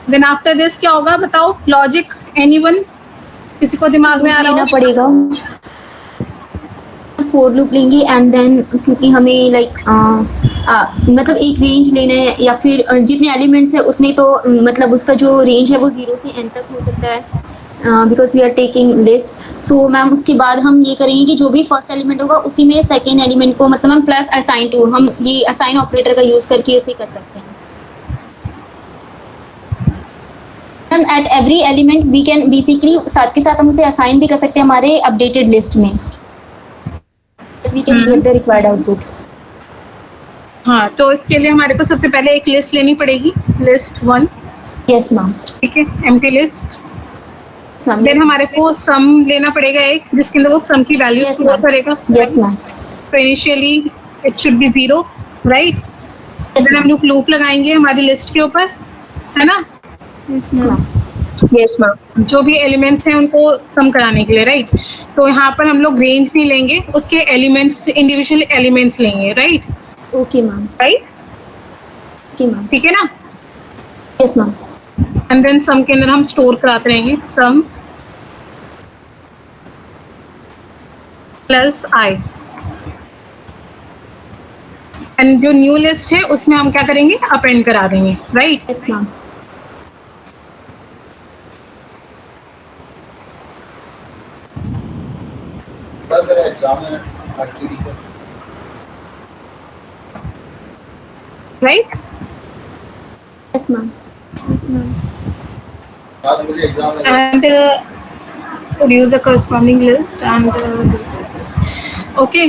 Then after this क्या होगा बताओ, लॉजिक एनीवन, किसी को दिमाग में आ रहा लेना हो? पड़ेगा, फोर लूप लेंगे एंड देन क्योंकि हमें लाइक मतलब एक रेंज लेना है या फिर जितने एलिमेंट्स है उतने तो मतलब उसका जो रेंज है वो 0 से n तक हो सकता है, because we are taking list. So ma'am उसके बाद हम ये करेंगे कि जो भी फर्स्ट एलिमेंट होगा उसी में सेकेंड एलिमेंट को मतलब हम प्लस असाइन टू, हम ये असाइन ऑपरेटर का यूज करके इसे कर सकते हैं। Ma'am at every element we can basically साथ के साथ हम उसे असाइन भी कर सकते हैं हमारे अपडेटेड लिस्ट में, we can get the required output. हाँ, तो इसके लिए हमारे को सबसे पहले एक लिस्ट लेनी पड़ेगी, लिस्ट 1। Yes ma'am. ठीक है, एम्प्टी लिस्ट। मैम देन हमारे को सम लेना पड़ेगा एक, जिसके अंदर वो सम की वैल्यू यस स्टोर मैम। करेगा। Yes ma'am. तो initially it should be 0, right? Yes then हम मैम। लोग लूप लगाएंगे हमारी लिस्ट के ऊपर, है ना? Yes ma'am. Yes ma'am. जो भी एलिमेंट्स हैं उनको सम कराने के लिए, राइट? तो यहाँ पर हम लोग रेंज नहीं लेंगे, उसके एलिमेंट्स, इंडिविजुअल एलिमेंट्स लेंगे, right? Okay ma'am. Right, okay ma'am. ठीक है ना? Yes ma'am. And then some के अंदर हम स्टोर कराते रहेंगे, सम प्लस आई। एंड जो न्यू लिस्ट है उसमें हम क्या करेंगे, अपेंड करा देंगे, right? Yes ma'am. Right? Yes ma'am. Yes ma'am. And produce a corresponding list and okay,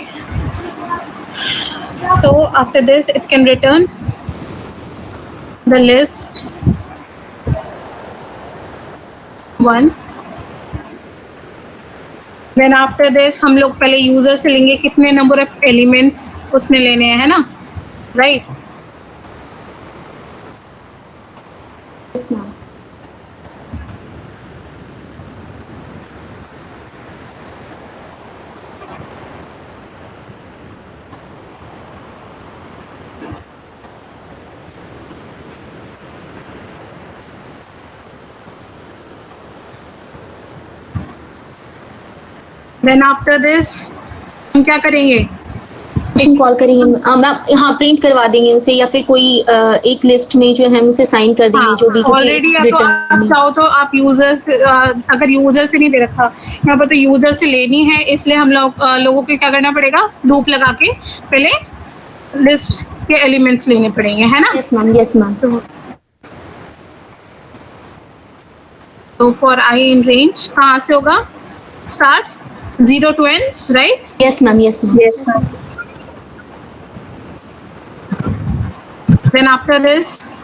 so after this it can return the list 1। then after this हम लोग पहले यूजर से लेंगे कितने नंबर ऑफ एलिमेंट्स उसने लेने हैं, है ना? Right? Yes ma'am. then after this हम क्या करेंगे, कॉल करेंगे मैम, हाँ प्रिंट करवा देंगे उसे या फिर कोई एक लिस्ट में जो है हम उसे साइन कर देंगे जो भी ऑलरेडी या तो आप चाहो तो आप यूजर से, अगर यूजर से नहीं दे रखा यहाँ पर तो यूजर से लेनी है, इसलिए हम लोग लोगों को क्या करना पड़ेगा, लूप लगा के पहले लिस्ट के एलिमेंट्स लेने पड़ेंगे, है ना? Yes ma'am. Yes ma'am. तो फॉर आई इन रेंज कहाँ से होगा, start 0 to n, right? Yes ma'am. Yes ma'am. Yes ma'am. Then after this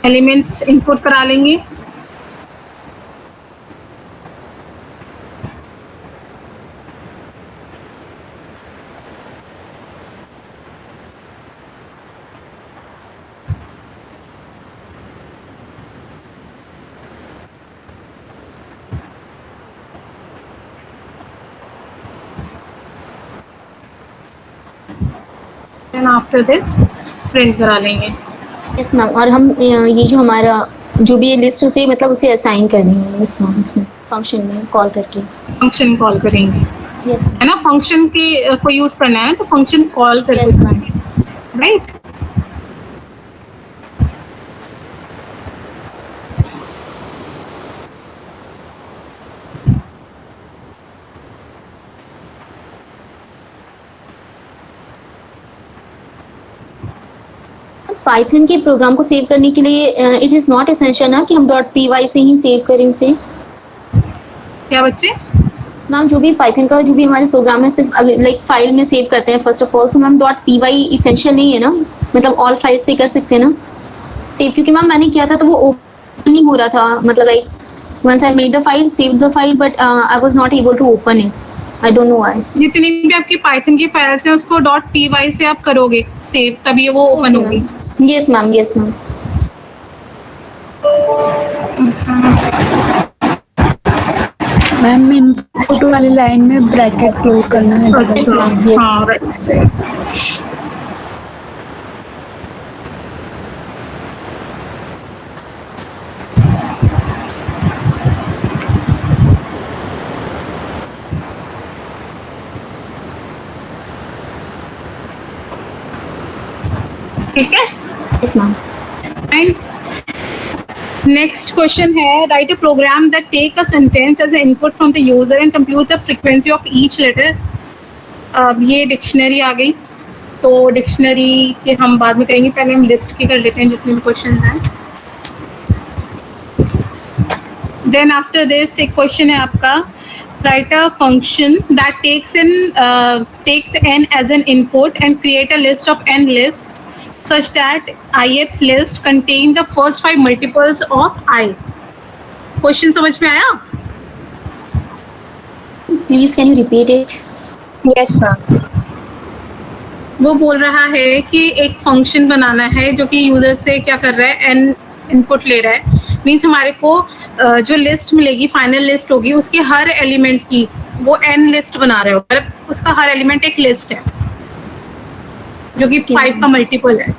elements input करा लेंगे, देन आफ्टर दिस प्रिंट करा लेंगे। Yes ma'am. और हम ये जो हमारा जो भी लिस्ट उसे मतलब उसे असाइन कर देंगे इस मैम उसमें फंक्शन में कॉल करके। फंक्शन कॉल करेंगे, यस है ना? फंक्शन के को यूज करना है ना, तो फंक्शन कॉल करके Yes, कराएंगे, राइट? पाइथन के प्रोग्राम को सेव करने के लिए इट इज नॉट एसेंशियल ना कि हम .py से ही सेव करें उसे। क्या बच्चे? मैम जो भी पाइथन का जो भी हमारे प्रोग्राम है सिर्फ लाइक फाइल में सेव करते हैं first of all, so ma'am .py essential नहीं है ना, मतलब ऑल फाइल से कर सकते हैं ना सेव, क्योंकि मैम मैंने किया था तो वो ओपन नहीं हो रहा था, मतलब like once I made the file save the file but I was not able to open it, I don't know why. जितनी भी आपकी पाइथन की फाइल्स हैं उसको .py से आप करोगे सेव, तभी वो ओपन होगी। Yes ma'am. Yes ma'am. Ma'am input वाली लाइन में ब्रैकेट क्लोज करना है। अच्छा, हाँ, राइट। ठीक है। Yes ma'am. नेक्स्ट क्वेश्चन है, write a program that take a sentence as a input from the user and compute the frequency of each letter. अब ये डिक्शनरी आ गई, तो डिक्शनरी के हम बाद में करेंगे, पहले हम लिस्ट की कर लेते हैं जितने भी क्वेश्चन हैं। देन आफ्टर दिस एक क्वेश्चन है आपका, right a function that takes n as an input and create a list of n lists such that ith list contain the first 5 multiples of I. Question समझ में आया? Please can you repeat it? Yes ma'am. वो बोल रहा है कि एक function बनाना है जो कि यूजर से क्या कर रहा है, n इनपुट ले रहा है। मीन्स हमारे को जो लिस्ट मिलेगी, फाइनल लिस्ट होगी, उसकी हर एलिमेंट की वो n लिस्ट बना रहा है, मतलब उसका हर एलिमेंट एक लिस्ट है जो कि 5 का मल्टीपल है।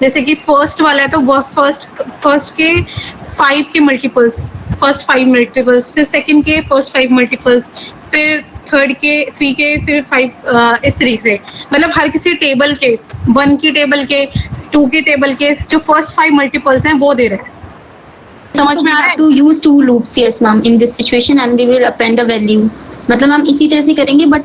जैसे कि फर्स्ट वाला है तो वो फर्स्ट के 5 के मल्टीपल्स, फर्स्ट 5 मल्टीपल्स, फिर सेकंड के फर्स्ट 5 मल्टीपल्स, फिर थर्ड के 3 के, फिर 5, इस तरीके से। मतलब हर किसी टेबल के 1 की टेबल के 2 की टेबल के जो फर्स्ट 5 मल्टीपल्स हैं वो दे रहे हैं। समझ में आ रहा है? To use 2 loops yes ma'am in this situation and we will append the value. मतलब हम इसी तरह से करेंगे but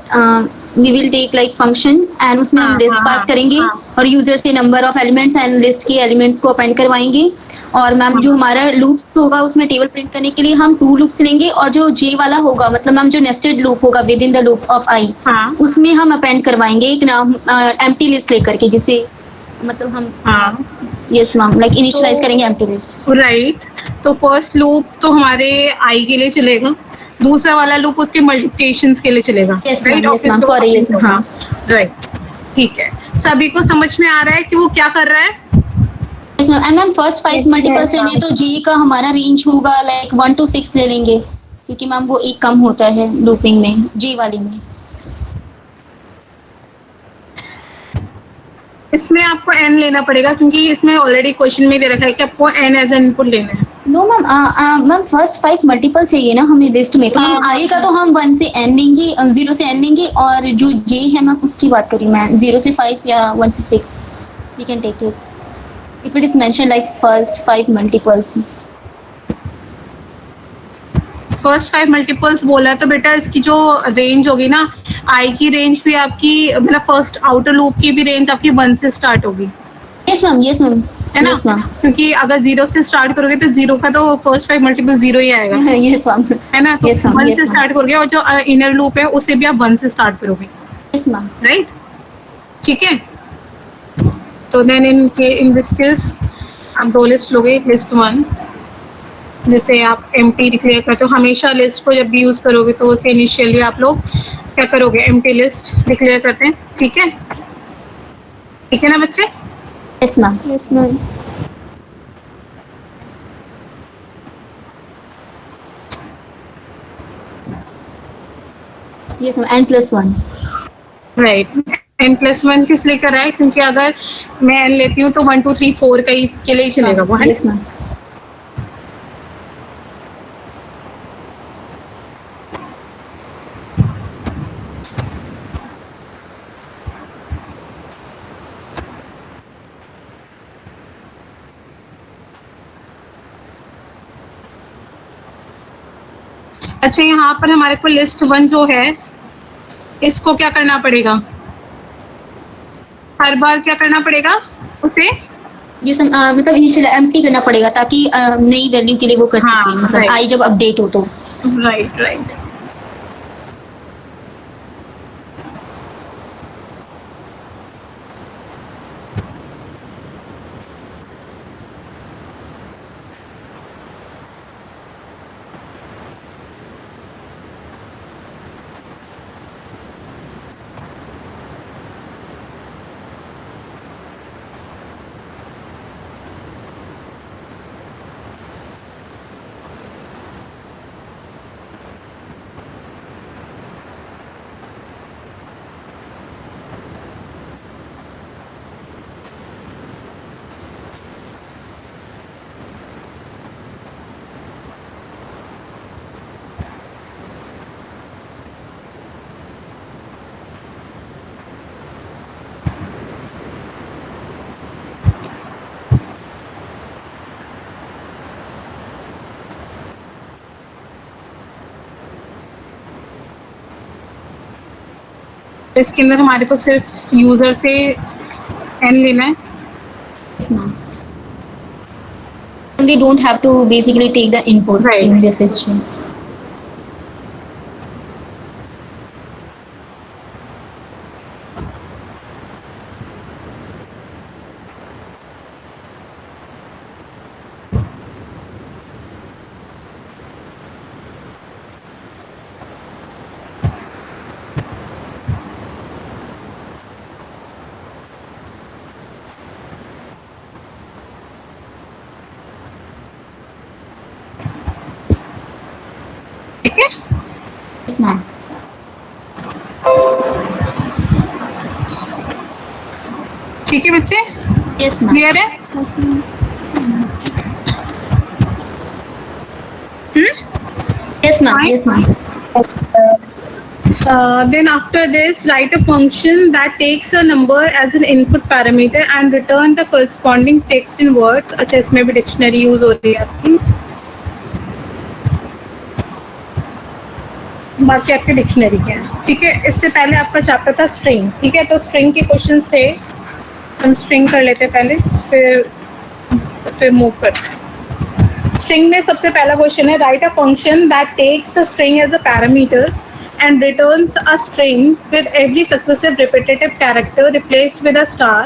we will take like function and उसमें हम लिस्ट पास करेंगे और यूजर से number of elements and list के एलिमेंट्स को अपेंड करवाएंगे। और मैम जो हमारा लूप होगा उसमें टेबल प्रिंट करने के लिए हम 2 लूप्स लेंगे और जो जे वाला होगा मतलब मैम जो नेस्टेड लूप होगा within the loop of I, उसमें हम अपेंड करवाएंगे एक नाम एम्प्टी लिस्ट लेकर के, जिसे मतलब हम यस मैम लाइक इनिशियलाइज करेंगे एम्प्टी लिस्ट। राइट, तो फर्स्ट लूप तो हमारे आई के लिए चलेगा, दूसरा वाला लूप उसके मल्टीप्लिकेशंस के लिए चलेगा। यस मैम फॉर यस हाँ राइट, ठीक है। सभी को समझ में आ रहा है कि वो क्या कर रहा है? एंड मैम फर्स्ट 5 मल्टीपल्स लेंगे तो जे का हमारा रेंज होगा लाइक 1 to 6 ले लेंगे, क्योंकि मैम वो एक कम होता है लूपिंग में, जे वाली में। इसमें आपको n लेना पड़ेगा क्योंकि इसमें ऑलरेडी क्वेश्चन में दे रखा है कि आपको n एज एन इनपुट लेना है। No ma'am ma'am first 5 multiple चाहिए ना हमें लिस्ट में, तो मैम आई का तो हम 1 से n लेंगे, 0 से n लेंगे, और जो जे है मैम उसकी बात करी मैम 0 से 5 या 1 से 6 we can take it if it is mentioned like first 5 multiples. First 5 multiples बोला है तो बेटा इसकी जो रेंज होगी ना, आई की रेंज भी आपकी, मतलब फर्स्ट आउटर लूप की भी रेंज आपकी 1 से स्टार्ट होगी। यस मैम है ना? यस मैम क्योंकि अगर 0 से स्टार्ट करोगे तो 0 का तो फर्स्ट 5 मल्टीपल 0 ही आएगा। यस मैम है ना? तो yes, 1 से स्टार्ट करोगे और जो इनर लूप है उसे भी आप 1 से स्टार्ट करोगे। यस मैम राइट, ठीक है। तो देन इन दिस केस आप 2 लिस्ट लोगे, लिस्ट 1 जैसे आप एम्प्टी डिक्लेयर करते हो, हमेशा लिस्ट को जब भी यूज करोगे तो उसे इनिशियली आप लोग क्या करोगे, एम्प्टी लिस्ट डिक्लेयर करते हैं। ठीक है, ठीक है ना बच्चे? Yes ma'am yes ma'am n+1 right, n+1 किस लिए कर रहा है? क्योंकि अगर मैं n लेती हूँ तो 1 2 3 4 का ही के लिए ही चलेगा वो, है? यस मैम अच्छा, यहाँ पर हमारे को लिस्ट 1 जो है इसको क्या करना पड़ेगा? हर बार क्या करना पड़ेगा उसे? ये सब मतलब इनिशियल एम्प्टी करना पड़ेगा ताकि नई वैल्यू के लिए वो कर हाँ, सके, मतलब right. आई जब अपडेट हो तो। राइट राइट, तो इसके अंदर हमारे को सिर्फ यूजर से एन लेना है. Yes, ma'am. We don't have to basically take the inputs Right. in this session. ठीक है. Yes, ma'am. ठीक है बच्चे, Yes, ma'am. क्लियर है? Yes, ma'am. Fine. Yes, ma'am. Then after this, write a function that takes a number as an input parameter and return the corresponding text in words. अच्छा, इसमें भी dictionary use हो रही है आपकी. बाकी आपके डिक्शनरी के हैं. ठीक है. इससे पहले आपका चैप्टर था स्ट्रिंग. ठीक है, तो स्ट्रिंग के क्वेश्चंस थे, हम स्ट्रिंग कर लेते हैं पहले, फिर मूव करते हैं. स्ट्रिंग में सबसे पहला क्वेश्चन है, write a function that takes a string as a parameter and returns a string with every successive repetitive character replaced with a star.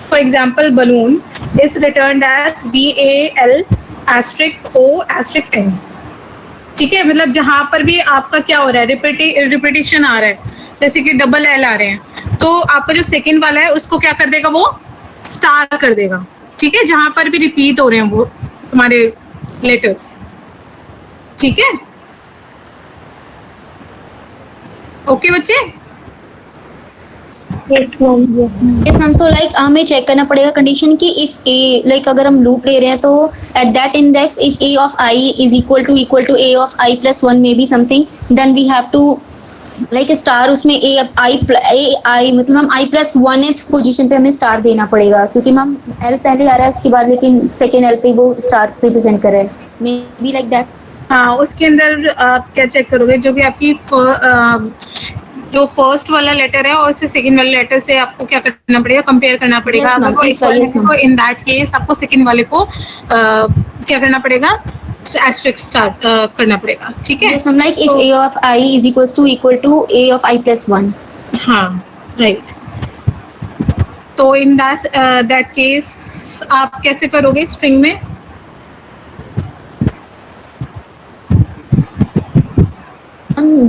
For example, balloon is returned as BAL asterisk O asterisk N. ठीक है, मतलब जहाँ पर भी आपका क्या हो रहा है, रिपीटिशन आ रहा है, जैसे कि डबल एल आ रहे हैं, तो आपका जो सेकंड वाला है उसको क्या कर देगा, वो स्टार कर देगा. ठीक है, जहाँ पर भी रिपीट हो रहे हैं वो तुम्हारे लेटर्स. ठीक है, ओके बच्चे. Yes, ma'am. So like हमें चेक करना पड़ेगा कंडीशन कि if a like अगर हम लूप ले रहे हैं तो at that index if a of I is equal to a of I plus 1 maybe something, then we have to like star उसमें a मतलब हम I plus 1th पोजीशन पे हमें स्टार देना पड़ेगा, क्योंकि मैम L पहले आ रहा है उसके बाद, लेकिन सेकेंड L पे वो स्टार रिप्रेजेंट कर रहा है, मे बी लाइक दैट. हाँ, उसके अंदर आप क्या चेक करोगे, जो भी आपकी जो फर्स्ट वाला लेटर है और उससे सेकंड वाले लेटर से आपको क्या करना पड़ेगा, कंपेयर करना पड़ेगा. Yes, अगर ma'am. वो Yes, इक्वल yes, है तो इन दैट केस आपको सेकंड वाले को क्या करना पड़ेगा, एस्टेरिस्क स्टार करना पड़ेगा. ठीक है. Yes, ma'am. Like if a of I is equal to a of I plus 1. हाँ, राइट. तो इन दैट केस आप कैसे करोगे स्ट्रिंग में?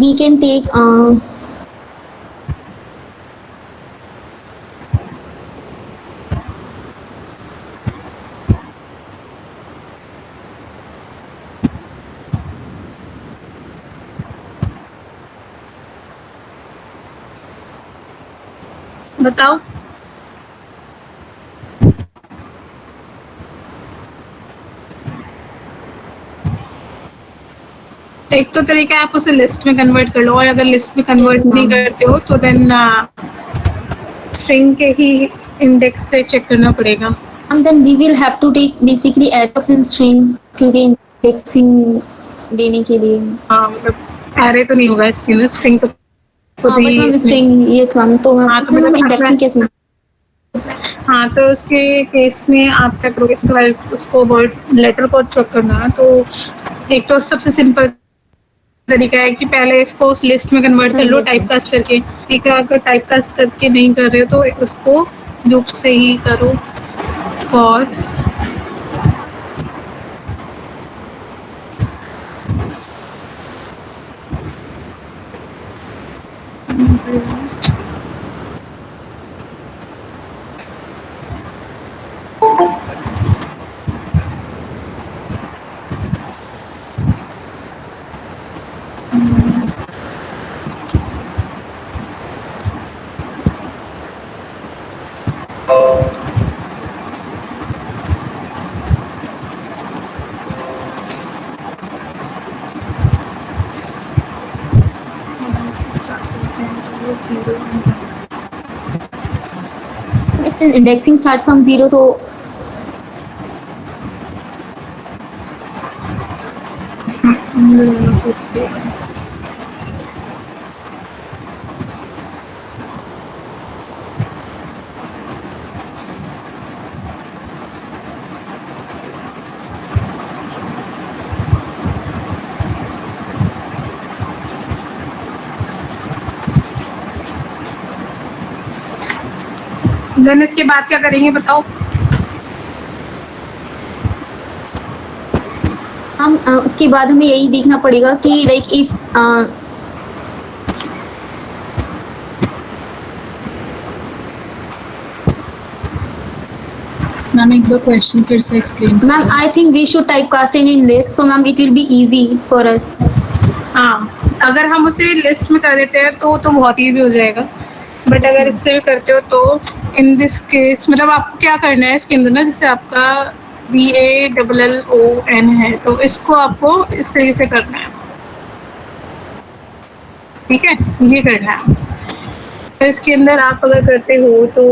We can take बताओ. एक तो तरीका है आप उसे लिस्ट में कन्वर्ट कर लो, और अगर लिस्ट में कन्वर्ट Yes, नहीं ma'am. करते हो तो देन स्ट्रिंग के ही इंडेक्स से चेक करना पड़ेगा. and then we will have to take basically array of in string, क्योंकि indexing देने के लिए. हाँ, मतलब एरे तो नहीं होगा इसके अंदर, स्ट्रिंग तो खुद हाँ, but ही मैम इसमें. string yes मैम, तो हाँ, मैम तो उसमें मतलब हम indexing कैसे? हाँ, तो उसके केस में आप क्या करोगे, इसके बाद उसको वर्ड लेटर को चेक करना है. तो एक तो सबसे सिंपल तरीका है कि पहले इसको उस लिस्ट में कन्वर्ट कर लो Yes, टाइप कास्ट करके. ठीक है, अगर टाइप कास्ट करके नहीं कर रहे हो तो उसको लूप से ही करो. For It's an indexing start from 0, so then इसके बाद क्या करेंगे बताओ? हम उसके बाद हमें यही देखना पड़ेगा कि लाइक इफ मैम एक बार क्वेश्चन फिर से explain ma'am I think we should type cast in list, so ma'am it will be easy for us. हाँ, अगर हम उसे लिस्ट में कर देते हैं तो बहुत ईजी हो जाएगा, बट अगर इससे भी करते हो तो इन दिस केस मतलब आपको क्या करना है इसके अंदर ना, जैसे आपका BALLON है तो इसको आपको इस तरीके से करना है, ठीक है, ये करना है। तो इसके अंदर आप अगर करते हो तो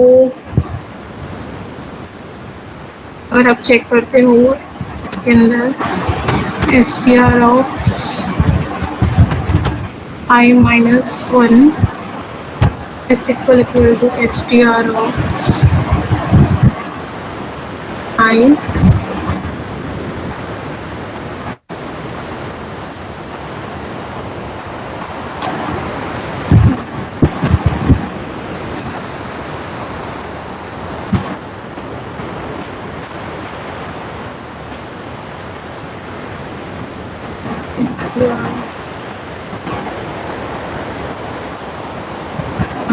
अगर आप चेक करते हो इसके अंदर SPR of I-1 is equal to STR of I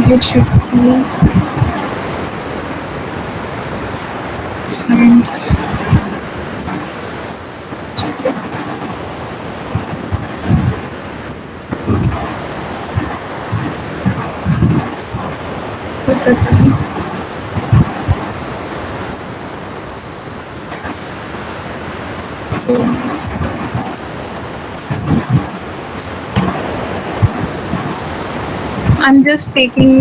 it should be and put that down. I'm just taking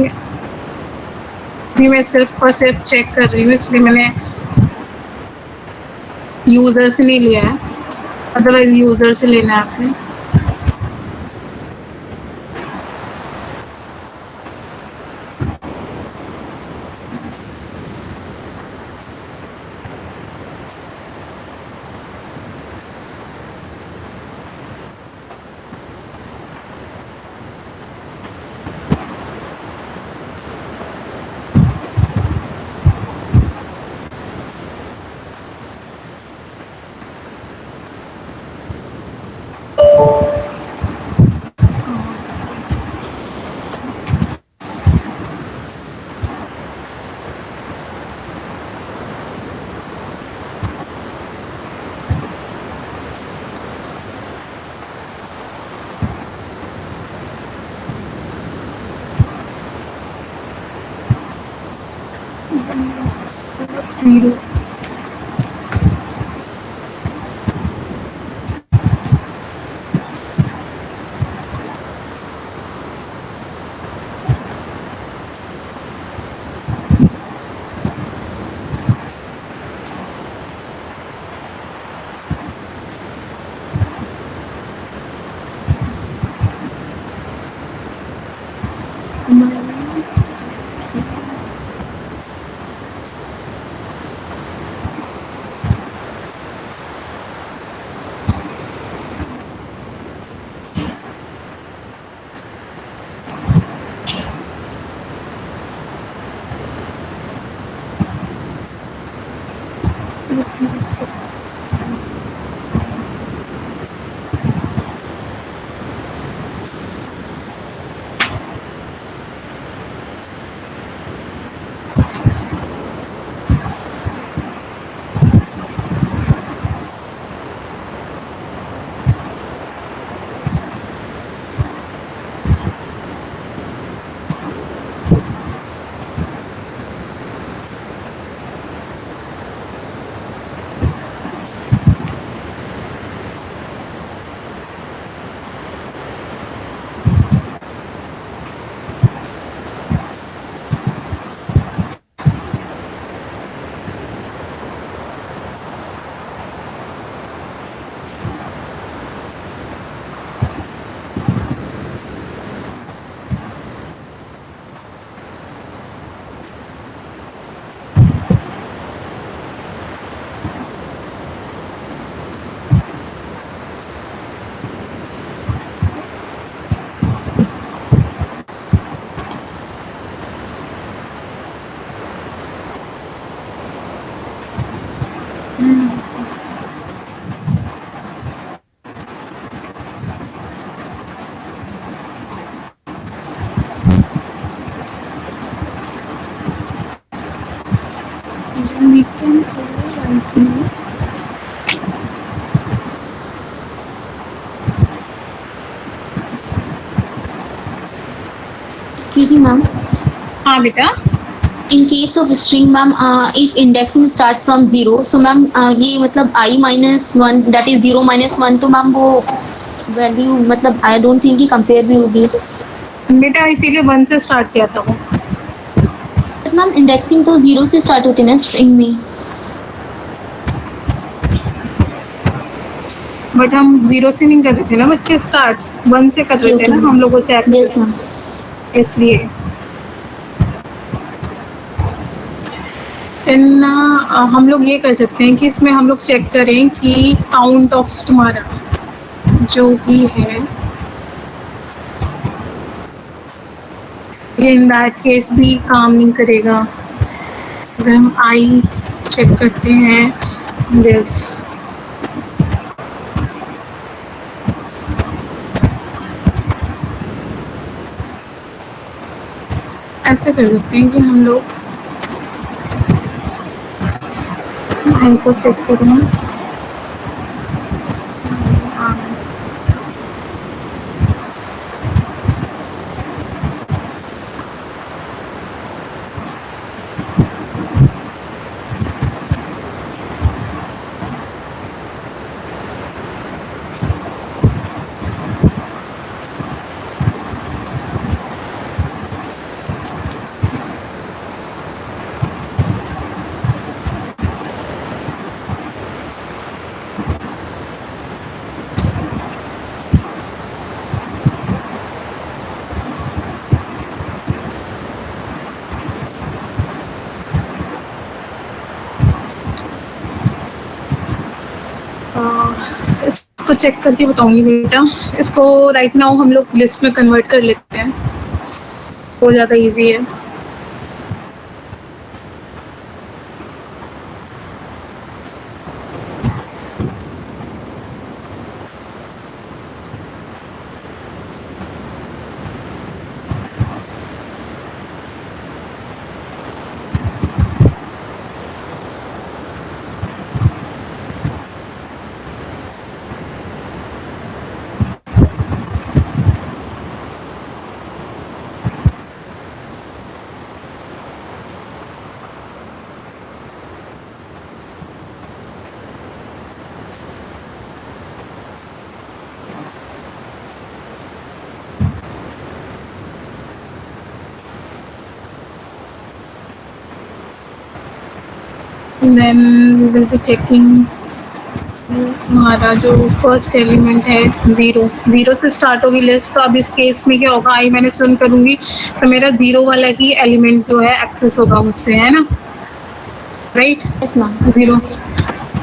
मैं सिर्फ चेक कर रही हूँ, इसलिए मैंने यूज़र से नहीं लिया है, अदरवाइज यूज़र से लेना है आपने। Zero. Excuse me, ma'am. हाँ बेटा, In case of string, ma'am, if indexing start from 0, so ma'am, ये मतलब I minus 1, that is 0 minus 1, तो मैम वो वैल्यू मतलब I don't think कि कंपेयर भी होगी. बेटा इसीलिए 1 से स्टार्ट किया था वो। बट मैम इंडेक्सिंग तो 0 से स्टार्ट होती है ना स्ट्रिंग में. बट हम 0 से नहीं कर रहे थे ना बच्चे, स्टार्ट 1 से कर रहे थे ना हम लोगों से एक्सेस, यस मैम. इसलिए हम लोग ये कर सकते हैं कि इसमें हम लोग चेक करें कि काउंट ऑफ तुम्हारा जो भी है, इन दैट केस भी काम नहीं करेगा। अगर हम आई चेक करते हैं, दिस ऐसे कर सकते हैं कि हम लोग इनको चेक करें। इसको चेक करके बताऊंगी बेटा। इसको राइट नाउ हम लोग लिस्ट में कन्वर्ट कर लेते हैं, वो ज़्यादा इजी है। Then we will be checking हमारा जो फर्स्ट एलिमेंट है 0 से स्टार्ट होगी लिस्ट। तो अब इस केस में क्या होगा, आई मैंने रन करूँगी तो मेरा 0 वाला ही एलिमेंट जो है एक्सेस होगा मुझसे, है ना, राइट? Yes ma'am. 0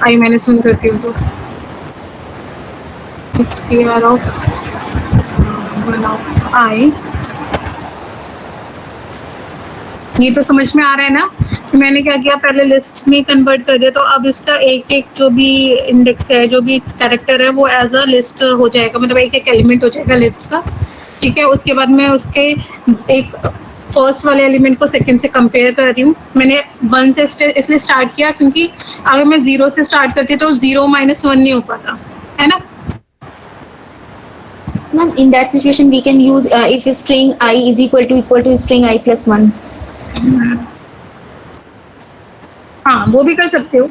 आई मैंने रन करती हूँ तो इट्स केयर ऑफ 1 ऑफ आई। ये तो समझ में आ रहा है ना कि मैंने क्या किया, पहले लिस्ट में कन्वर्ट कर दिया, तो अब इसका एक एक जो भी इंडेक्स है, जो भी कैरेक्टर है, वो एज अ लिस्ट हो जाएगा, मतलब एक एक एलिमेंट हो जाएगा लिस्ट का, ठीक है। उसके बाद मैं उसके एक फर्स्ट वाले एलिमेंट को सेकंड से कंपेयर कर रही हूँ। मैंने 1 से इसलिए स्टार्ट किया क्योंकि अगर मैं 0 से स्टार्ट करती तो 0 - 1 नहीं हो पाता, है ना। Ma'am, in that situation we can use if string I is equal to string I plus 1. हाँ, वो भी कर सकते हो,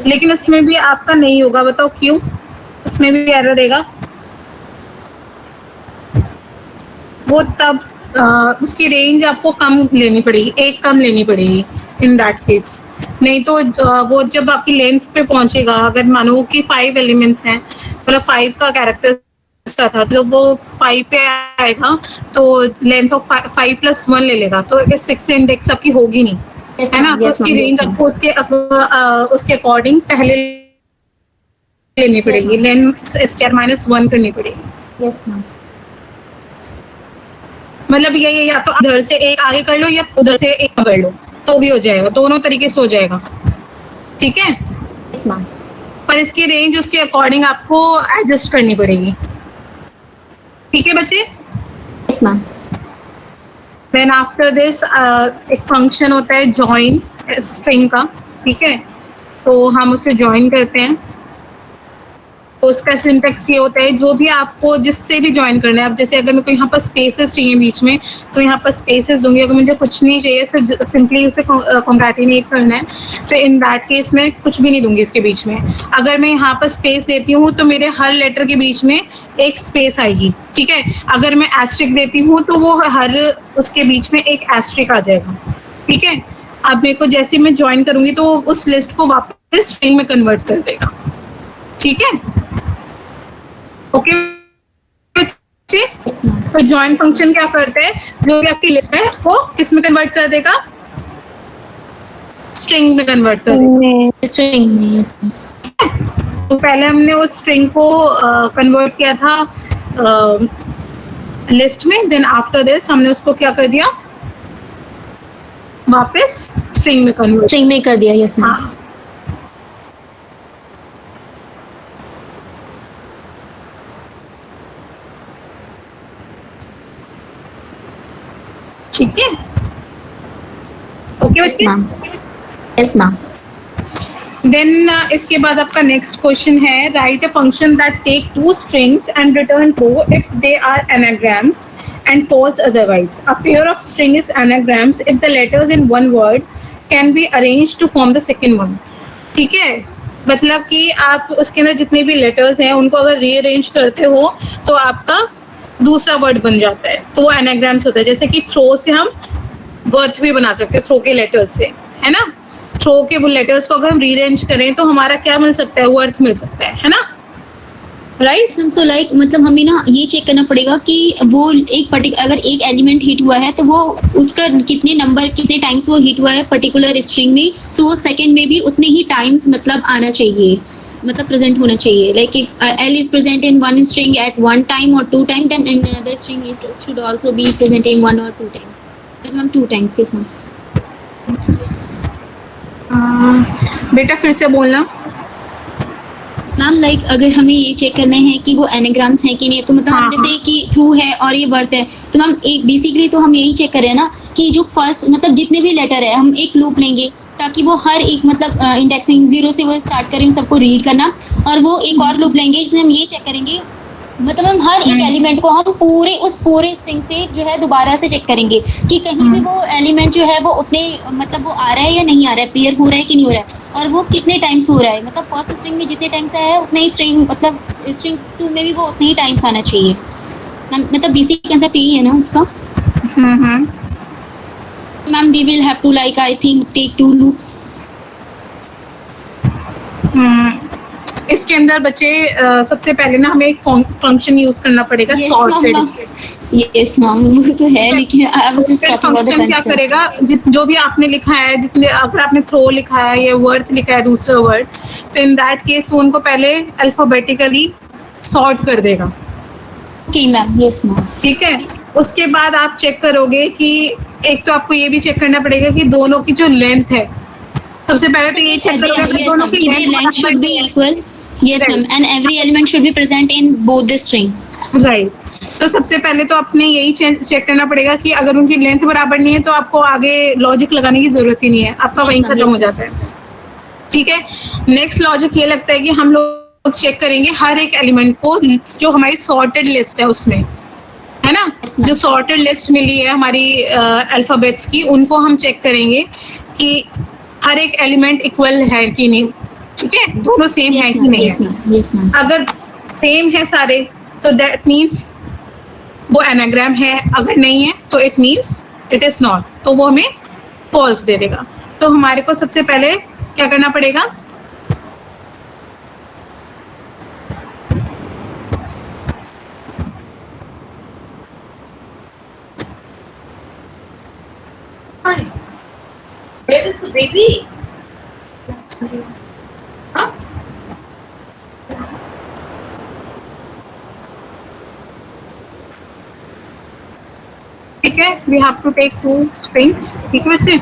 लेकिन उसमें भी आपका नहीं होगा, बताओ क्यों? उसमें भी एरर देगा। वो तब उसकी रेंज आपको कम लेनी पड़ेगी, एक कम लेनी पड़ेगी इन दैट केस। नहीं तो वो जब आपकी लेंथ पे पहुंचेगा, अगर मानो कि 5 एलिमेंट्स हैं, मतलब 5 का कैरेक्टर का था, तो वो 5 पे आएगा तो लेंथ ऑफ 5 + 1 ले लेगा, तो 6 इंडेक्स आपकी होगी नहीं, Yes, है ना। ma'am. तो Yes, उसकी ma'am. Range Yes, ma'am. आपको उसके अकॉर्डिंग पहले लेनी पड़ेगी, लेंथ स्टार -1 करनी पड़ेगी। Yes, ma'am. मतलब ये या तो इधर से एक आगे कर लो या उधर से एक कर लो, तो भी हो जाएगा, दोनों तरीके से हो जाएगा, ठीक है। Yes ma'am. पर इसकी रेंज उसके अकॉर्डिंग आपको एडजस्ट करनी पड़ेगी। ठीक है बच्चे? Yes ma'am. Then after this एक फंक्शन होता है ज्वाइन स्ट्रिंग का, ठीक है? तो हम उसे ज्वाइन करते हैं। तो उसका सिंटेक्स ये होता है, जो भी आपको जिससे भी ज्वाइन करना है, अब जैसे अगर मेरे को यहाँ पर स्पेसेस चाहिए बीच में, तो यहाँ पर स्पेसेस दूंगी। अगर मुझे कुछ नहीं चाहिए, सिर्फ सिंपली उसे कॉन्कैटिनेट करना है, तो इन दैट केस में कुछ भी नहीं दूंगी इसके बीच में। अगर मैं यहाँ पर स्पेस देती हूँ तो मेरे हर लेटर के बीच में एक स्पेस आएगी, ठीक है? अगर मैं एस्ट्रिक देती हूँ तो वो हर उसके बीच में एक एस्ट्रिक आ जाएगा, ठीक है? अब मेरे को जैसे मैं ज्वाइन करूंगी तो उस लिस्ट को वापस स्ट्रिंग में कन्वर्ट कर देगा, ठीक है? ओके बच्चे? तो ज्वाइन फंक्शन क्या करता है, जो भी आपकी लिस्ट है उसको किस में कन्वर्ट कर देगा? स्ट्रिंग में कन्वर्ट कर देगा। स्ट्रिंग में, यस मैम। तो पहले हमने उस स्ट्रिंग को कन्वर्ट किया था लिस्ट में, देन आफ्टर दिस हमने उसको क्या कर दिया, वापस स्ट्रिंग में कन्वर्ट। स्ट्रिंग में कर दिया, यस मैम। हाँ, ठीक है? ओके यस बच्चे? मैम। Yes ma'am. देन इसके बाद आपका नेक्स्ट क्वेश्चन है, write a function that take two strings and return true if they are anagrams and false otherwise. A pair of string is anagrams if the letters in one word can be arranged to form the second one. ठीक है? मतलब कि आप उसके अंदर जितने भी letters हैं उनको अगर रीअरेंज करते हो तो आपका दूसरा वर्ड बन जाता है, तो वो एनाग्राम्स होता है। जैसे कि थ्रो से हम वर्थ भी बना सकते हैं, थ्रो के लेटर्स से, है ना? थ्रो के वो लेटर्स को अगर हम रीअरेंज करें तो हमारा क्या मिल सकता है, वर्थ मिल सकता है ना? राइट? सो लाइक मतलब हमें ना ये चेक करना पड़ेगा कि वो एक पर्टिकुलर अगर एक एलिमेंट हिट हुआ है तो वो उसका कितने नंबर कितने टाइम्स वो हिट हुआ है पर्टिकुलर स्ट्रिंग में, सो वो सेकंड में भी उतने ही टाइम्स मतलब आना चाहिए, मतलब प्रेजेंट होना चाहिए। Like if L is present in one string at one time or two times, then in another string it should also be present in one or two times. मतलब 2 times, yes ma'am. बेटा फिर से बोलना। Ma'am like अगर हमें ये check करना है कि वो एनाग्राम्स हैं कि नहीं, तो मतलब हम हाँ, जैसे कि ट्रू है और ये वर्थ है, तो मैम एक बेसिकली तो हम यही चेक कर रहे हैं ना कि जो फर्स्ट मतलब जितने भी लेटर है हम एक लूप लेंगे ताकि वो हर एक मतलब इंडेक्सिंग 0 से वो स्टार्ट करें सबको रीड करना, और वो एक और लूप लेंगे जिसमें हम ये चेक करेंगे मतलब हम हर एक एलिमेंट को हम पूरे स्ट्रिंग से जो है दोबारा से चेक करेंगे कि कहीं भी वो एलिमेंट जो है वो उतने मतलब वो आ रहा है या नहीं आ रहा है, पेयर हो रहा है कि नहीं हो रहा है, और वो कितने टाइम्स हो रहा है। मतलब फर्स्ट स्ट्रिंग में जितने टाइम्स आया है उतने ही स्ट्रिंग मतलब स्ट्रिंग 2 में भी वो उतने ही टाइम्स आना चाहिए। मतलब बेसिक कंसेप्ट यही है ना इसका। Ma'am we will have to like I think take 2 loops. इसके अंदर बच्चे सबसे पहले ना हमें एक फंक्शन यूज करना पड़ेगा, सॉर्टेड। यस मैम वो तो है, लेकिन I was just talking about the function क्या करेगा, जो भी आपने लिखा है, जितने अगर आपने थ्रो लिखा है या वर्थ लिखा है दूसरा वर्ड, तो इन दैट केस वो उनको पहले अल्फाबेटिकली सॉर्ट कर देगा। Okay ma'am, yes ma'am. ठीक है? उसके बाद आप चेक करोगे कि एक तो आपको ये भी चेक करना पड़ेगा कि दोनों की जो लेंथ है, सबसे पहले तो ये चेक करोगे कि दोनों की length should be equal. Yes ma'am, and every element should be present in both the string. Right. तो सबसे पहले तो आपने यही चेक करना पड़ेगा कि अगर उनकी लेंथ बराबर नहीं है तो आपको आगे लॉजिक लगाने की जरूरत ही नहीं है, आपका वहीं खत्म हो जाता है। ठीक है? नेक्स्ट लॉजिक ये लगता है कि हम लोग चेक करेंगे हर एक एलिमेंट को, जो हमारी सॉर्टेड लिस्ट है उसमें, है ना? जो सॉर्टेड लिस्ट मिली है हमारी अल्फाबेट्स की, उनको हम चेक करेंगे कि हर एक एलिमेंट इक्वल है कि नहीं। ठीक है? दोनों सेम है कि नहीं है। Yes ma'am. अगर सेम है सारे तो दैट मीन्स वो एनाग्राम है, अगर नहीं है तो it means it is not, तो वो हमें फॉल्स दे देगा। तो हमारे को सबसे पहले क्या करना पड़ेगा, where is the baby? Huh? ठीक है? We have to take 2 strings. ठीक है बच्चे?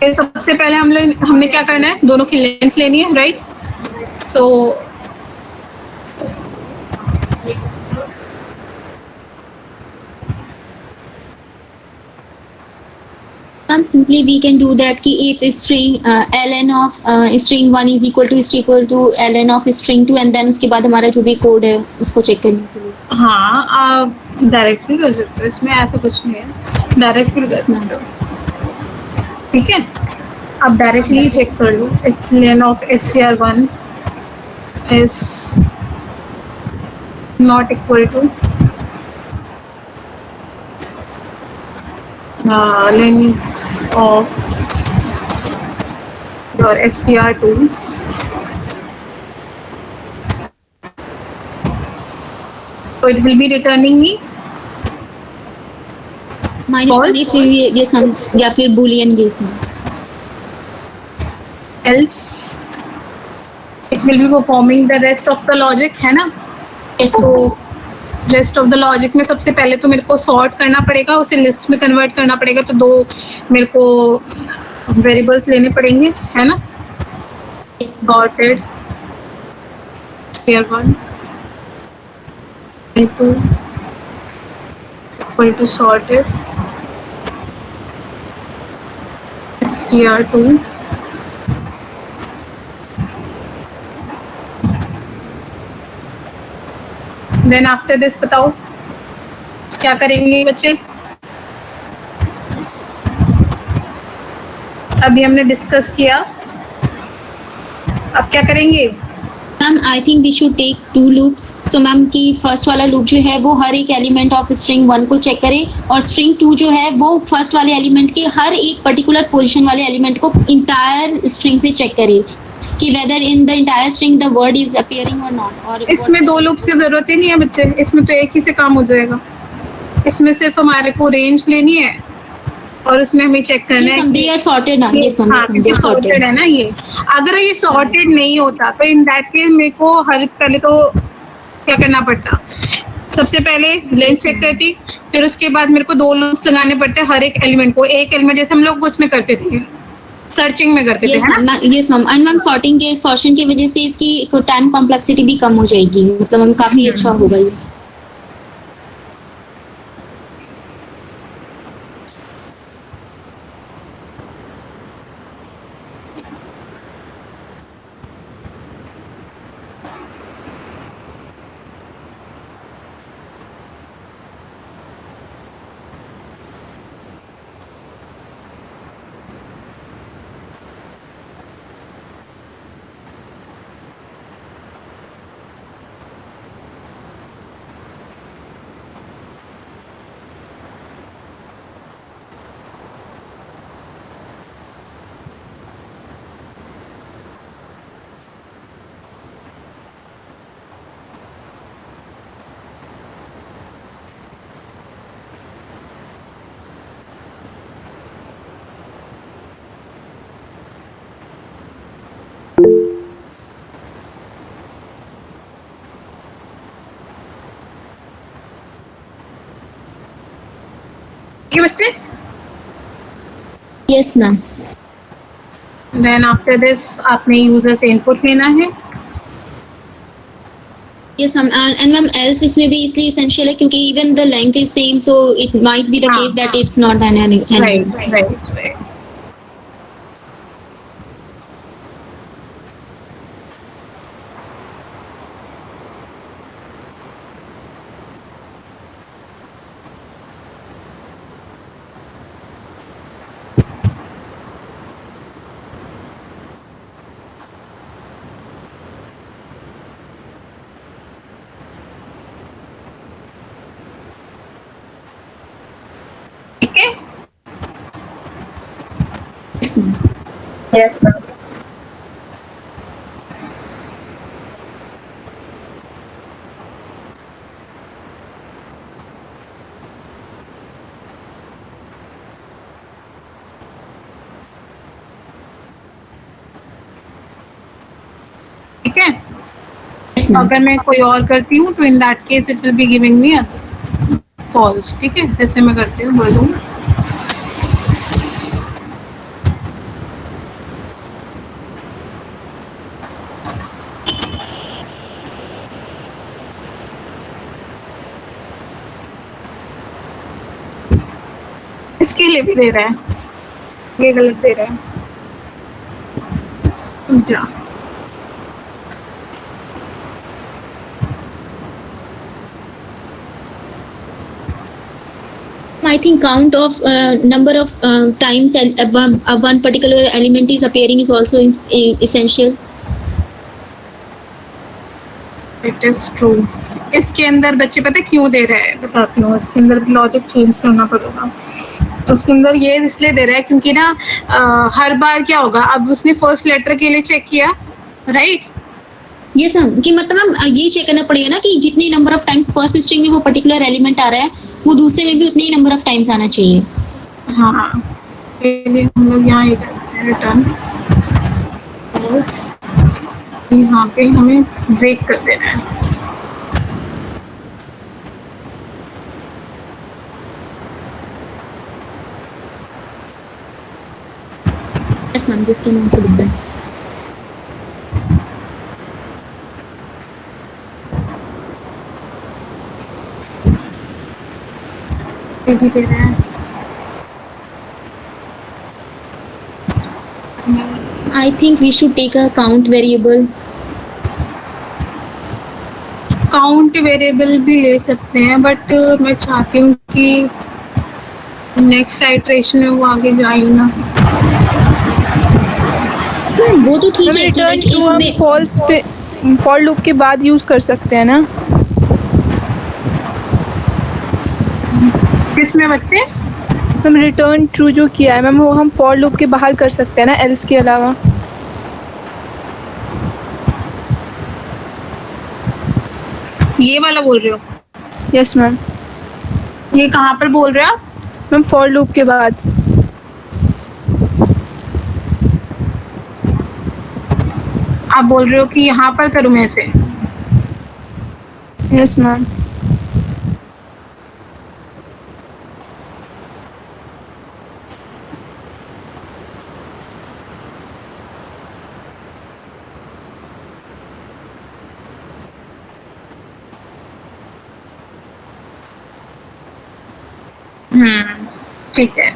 फिर सबसे पहले हमने क्या करना है, दोनों की लेंथ लेनी है, right? So Simply we can do that कि if string ln of string 1 is equal to ln of string 2 and then उसके बाद हमारा जो भी कोड है उसको चेक करने के लिए। हाँ, आप डायरेक्ट भी कर सकते हो, इसमें ऐसा कुछ नहीं है, डायरेक्ट भी कर सकते हो, ठीक है? आप डायरेक्टली चेक कर लो। It's len of str1 is not equal to length of your str2 so it will be returning me minus ये सम या फिर बूलियन केस में, else it will be performing the rest of the logic, है ना? तो rest of the logic में सबसे पहले तो मेरे को सॉर्ट करना पड़ेगा, उसे लिस्ट में कन्वर्ट करना पड़ेगा, तो दो मेरे को वेरिएबल्स लेने पड़ेंगे, है ना? Sorted str1 equal to sorted str2 then after this बताओ क्या करेंगे बच्चे? अभी हमने डिस्कस किया, अब क्या करेंगे? Ma'am I think we should take 2 loops. So ma'am की फर्स्ट वाला लूप जो है वो हर एक एलिमेंट ऑफ स्ट्रिंग 1 को चेक करे और स्ट्रिंग 2 जो है वो फर्स्ट वाले एलिमेंट के हर एक पर्टिकुलर पोजीशन वाले एलिमेंट को इंटायर स्ट्रिंग से चेक करे कि whether in the entire string the word is appearing or not. और इसमें 2 लूप्स की जरूरत ही नहीं है बच्चे, इसमें तो एक ही से काम हो जाएगा। इसमें सिर्फ हमारे को रेंज लेनी है और उसमें हमें चेक करना है दे आर सॉर्टेड ना, ये सॉर्टेड है ना। ये अगर ये सॉर्टेड नहीं होता तो इन दैट केस मेरे को पहले तो क्या करना पड़ता, सबसे पहले लेंथ चेक करती, फिर उसके बाद मेरे को 2 लूप्स लगाने पड़ते हर एक एलिमेंट को। एक एलिमेंट जैसे हम लोग उसमें करते थे, सर्चिंग में करते थे, है ना? Yes ma'am, and ma'am sorting की वजह से इसकी टाइम कॉम्प्लेक्सिटी भी कम हो जाएगी, मतलब हम काफी अच्छा होगा ये। ये बच्चे yes ma'am. Then after this आपने यूजर से इनपुट लेना है। Yes ma'am, and ma'am else इसमें भी इसलिए एसेंशियल है क्योंकि even the length is same, so it might be the case that it's not an right. ठीक है? Yes ma'am. ठीक है? अगर मैं कोई और करती हूँ तो in that case it will be giving me false. ठीक है, जैसे मैं करती हूँ, बोलूँ इसके लिए भी दे रहा है, ये गलत दे रहा है। जा I think count of number of times one particular element is appearing is also essential. It is true. इसके अंदर बच्चे पता है क्यों दे रहे हैं, बताती हूँ। इसके अंदर लॉजिक चेंज करना पड़ेगा। उसके अंदर ये इसलिए दे रहा है क्योंकि ना हर बार क्या होगा, अब उसने फर्स्ट लेटर के लिए चेक किया, राइट? ये सब कि मतलब हम ये चेक करना पड़ेगा ना कि जितने number of times first string में वो पर्टिकुलर एलिमेंट आ रहा है, वो दूसरे में भी उतने ही नंबर ऑफ टाइम्स आना चाहिए। हाँ, के लिए हम लोग यहाँ ये करते हैं रिटर्न, यहाँ पे हमें ब्रेक कर देना है। यस मैम, जिसके नाम से दिख रहा है। ये भी दे रहे हैं। I think we should take a count variable. Count variable भी ले सकते हैं, बट मैं चाहती हूँ कि नेक्स्ट आइटरेशन में वो आगे जाए ना। वो तो ठीक है कि रिटर्न like ट्रू हम इसमें फॉल्स पे फॉर लूप के बाद यूज कर सकते हैं ना? किसमें बच्चे? मैम रिटर्न ट्रू जो किया है मैम, वो हम फॉर लूप के बाहर कर सकते हैं ना, एल्स के अलावा? ये वाला बोल रहे हो? Yes ma'am. ये कहाँ पर बोल रहे हो आप? मैम फॉर लूप के बाद। आप बोल रहे हो कि यहाँ पर करूँ मैं इसे? Yes ma'am. ठीक है।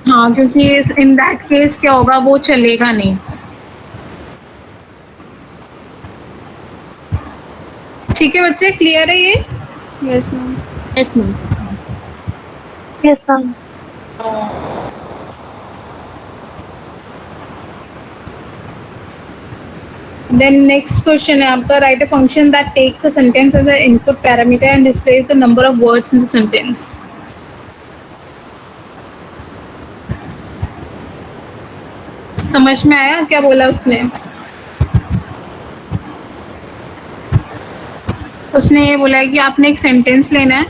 हाँ, क्योंकि इन दैट केस क्या होगा, वो चलेगा नहीं। ठीक है बच्चे, क्लियर है ये? Yes ma'am. yes ma'am. Yes ma'am. Then next question है आपका, write a function that takes a sentence as an input parameter and displays the number of words in the sentence. समझ में आया क्या बोला उसने? उसने ये बोला है कि आपने एक सेंटेंस लेना है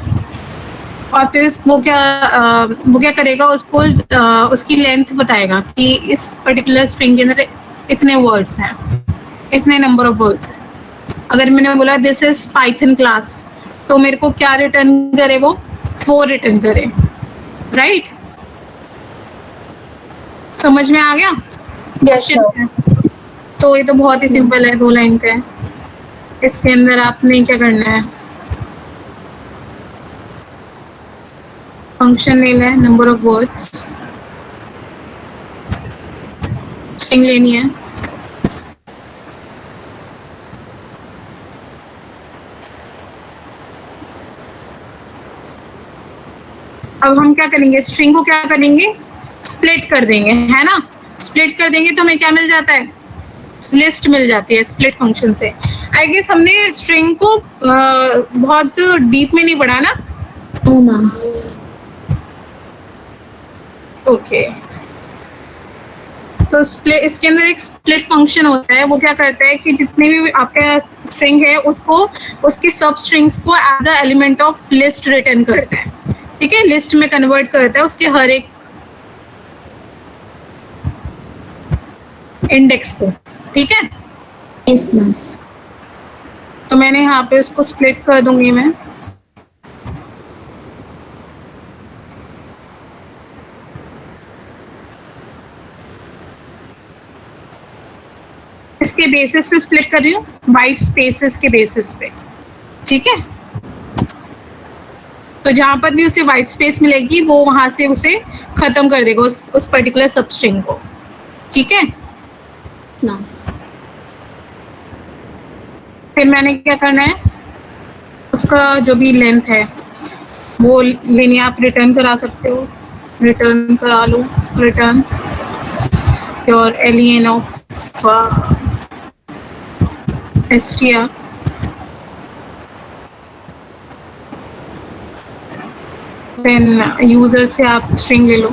और फिर वो क्या करेगा, उसको उसकी लेंथ बताएगा कि इस पर्टिकुलर स्ट्रिंग के अंदर इतने वर्ड्स हैं, इतने नंबर ऑफ वर्ड्स हैं। अगर मैंने बोला दिस इज पाइथन क्लास, तो मेरे को क्या रिटर्न करे, वो 4 रिटर्न करे, राइट? समझ में आ गया? Yes ma'am. तो ये तो बहुत ही सिंपल है, 2 लाइन का है। इसके अंदर आपने क्या करना है, फंक्शन लेना है, नंबर ऑफ वर्ड्स, स्ट्रिंग लेनी है, अब हम क्या करेंगे, स्ट्रिंग को क्या करेंगे, स्प्लिट कर देंगे, है ना? स्प्लिट कर देंगे तो हमें क्या मिल जाता है, लिस्ट मिल जाती है स्प्लिट फंक्शन से। आई गेस हमने स्ट्रिंग को बहुत डीप में नहीं पढ़ा ना? ओ मैम। ओके, तो इसके अंदर एक स्प्लिट फंक्शन होता है। वो क्या करता है कि जितने भी आपका स्ट्रिंग है उसको, उसकी सब स्ट्रिंग्स को as a element of list return करता है, ठीक है? लिस्ट में कन्वर्ट करता है उसके हर एक इंडेक्स को, ठीक है? Yes ma'am. तो मैंने यहाँ पे उसको स्प्लिट कर दूंगी मैं। इसके बेसिस से स्प्लिट कर रही हूँ, वाइट स्पेसेस के बेसिस पे, ठीक है? तो जहाँ पर भी उसे वाइट स्पेस मिलेगी वो वहाँ से उसे खत्म कर देगा उस पर्टिकुलर सब स्ट्रिंग को, ठीक है। मैम फिर मैंने क्या करना है, उसका जो भी लेंथ है वो लेनी, आप रिटर्न करा सकते हो, रिटर्न करा लो, return your alien of str, then user से आप स्ट्रिंग ले लो,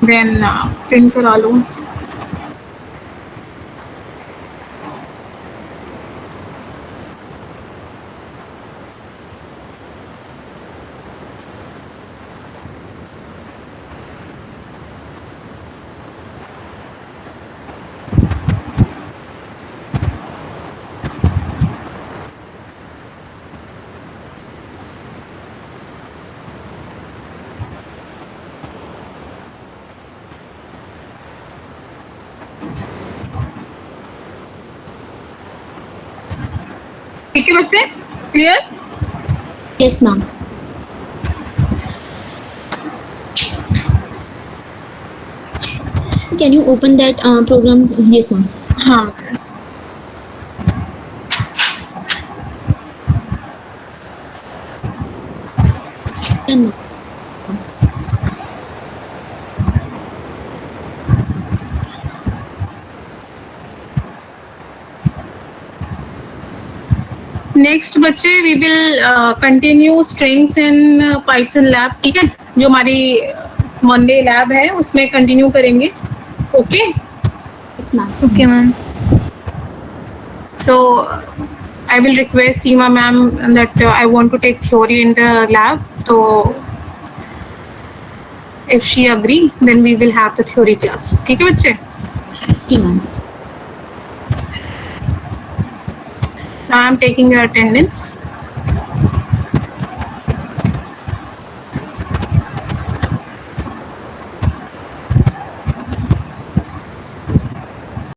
देन प्रिंट करा लो। ठीक है बच्चे, clear? Yes ma'am can you open that program yes ma'am हाँ बच्चे। डन नेक्स्ट बच्चे we will continue strings in Python lab, ठीक है, जो हमारी मंडे लैब है उसमें कंटिन्यू करेंगे, okay. Yes ma'am okay ma'am. So I will request Seema ma'am that I want to take theory in the lab. So if she agree, then we will have the theory class. ठीक है बच्चे? जी ma'am Now I am taking your attendance.